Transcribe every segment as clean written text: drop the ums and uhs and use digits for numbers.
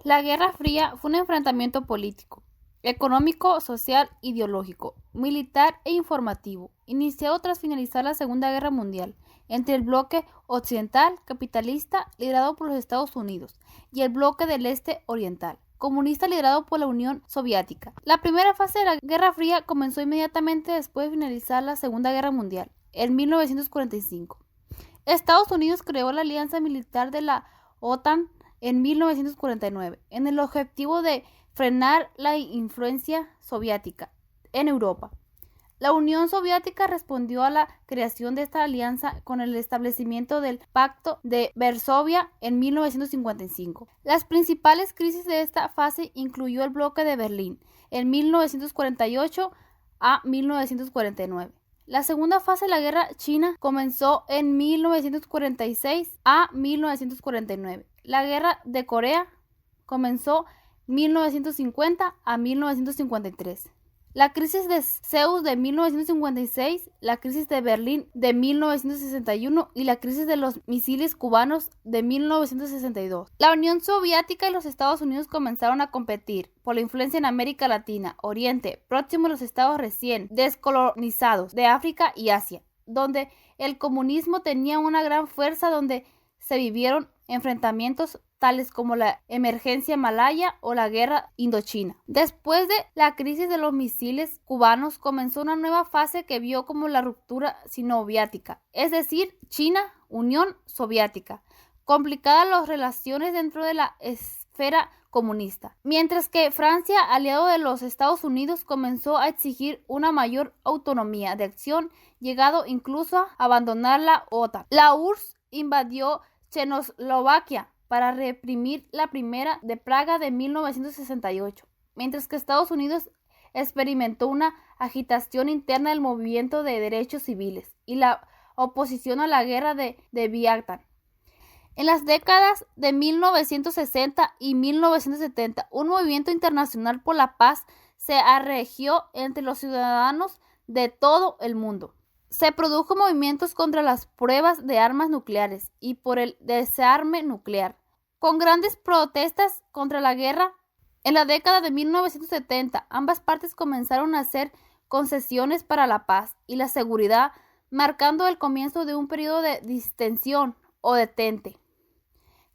La Guerra Fría fue un enfrentamiento político, económico, social, ideológico, militar e informativo, iniciado tras finalizar la Segunda Guerra Mundial, entre el bloque occidental capitalista liderado por los Estados Unidos y el bloque del este oriental comunista liderado por la Unión Soviética. La primera fase de la Guerra Fría comenzó inmediatamente después de finalizar la Segunda Guerra Mundial, en 1945. Estados Unidos creó la alianza militar de la OTAN en 1949, en el objetivo de frenar la influencia soviética en Europa. La Unión Soviética respondió a la creación de esta alianza con el establecimiento del Pacto de Varsovia en 1955. Las principales crisis de esta fase incluyó el bloque de Berlín en 1948 a 1949. La segunda fase de la Guerra China comenzó en 1946 a 1949. La Guerra de Corea comenzó 1950 a 1953. La crisis de Seúl de 1956, la crisis de Berlín de 1961 y la crisis de los misiles cubanos de 1962. La Unión Soviética y los Estados Unidos comenzaron a competir por la influencia en América Latina, Oriente Próximo y los estados recién descolonizados de África y Asia, donde el comunismo tenía una gran fuerza, donde se vivieron enfrentamientos tales como la emergencia malaya o la guerra indochina. Después de la crisis de los misiles cubanos, comenzó una nueva fase que vio como la ruptura sinoviética, es decir, China-Unión Soviética, complicadas las relaciones dentro de la esfera comunista, mientras que Francia, aliado de los Estados Unidos, comenzó a exigir una mayor autonomía de acción, llegado incluso a abandonar la OTAN. La URSS invadió Checoslovaquia para reprimir la Primera de Praga de 1968, mientras que Estados Unidos experimentó una agitación interna del movimiento de derechos civiles y la oposición a la guerra de Vietnam. En las décadas de 1960 y 1970, un movimiento internacional por la paz se arregió entre los ciudadanos de todo el mundo. Se produjo movimientos contra las pruebas de armas nucleares y por el desarme nuclear, con grandes protestas contra la guerra. En la década de 1970, ambas partes comenzaron a hacer concesiones para la paz y la seguridad, marcando el comienzo de un periodo de distensión o detente,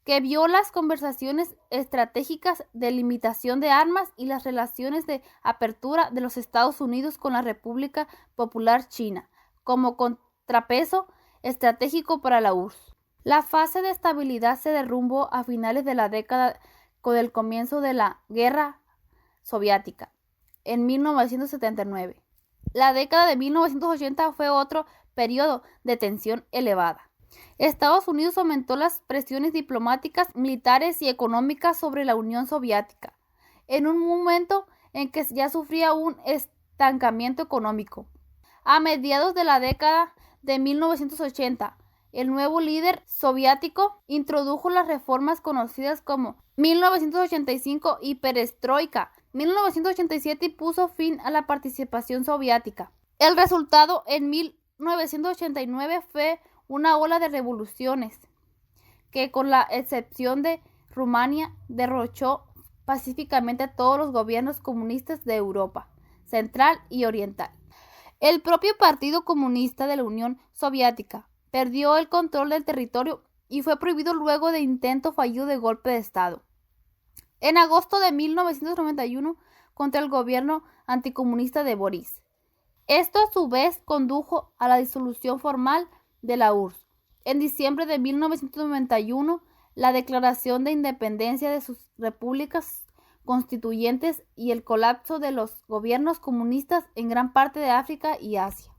que vio las conversaciones estratégicas de limitación de armas y las relaciones de apertura de los Estados Unidos con la República Popular China como contrapeso estratégico para la URSS. La fase de estabilidad se derrumbó a finales de la década con el comienzo de la Guerra Soviética en 1979. La década de 1980 fue otro periodo de tensión elevada. Estados Unidos aumentó las presiones diplomáticas, militares y económicas sobre la Unión Soviética, en un momento en que ya sufría un estancamiento económico. A mediados de la década de 1980, el nuevo líder soviético introdujo las reformas conocidas como 1985 y Perestroika. 1987 puso fin a la participación soviética. El resultado en 1989 fue una ola de revoluciones que, con la excepción de Rumania, derrochó pacíficamente a todos los gobiernos comunistas de Europa Central y Oriental. El propio Partido Comunista de la Unión Soviética perdió el control del territorio y fue prohibido luego de intento fallido de golpe de Estado en agosto de 1991 contra el gobierno anticomunista de Boris. Esto a su vez condujo a la disolución formal de la URSS. En diciembre de 1991, la declaración de independencia de sus repúblicas constituyentes y el colapso de los gobiernos comunistas en gran parte de África y Asia.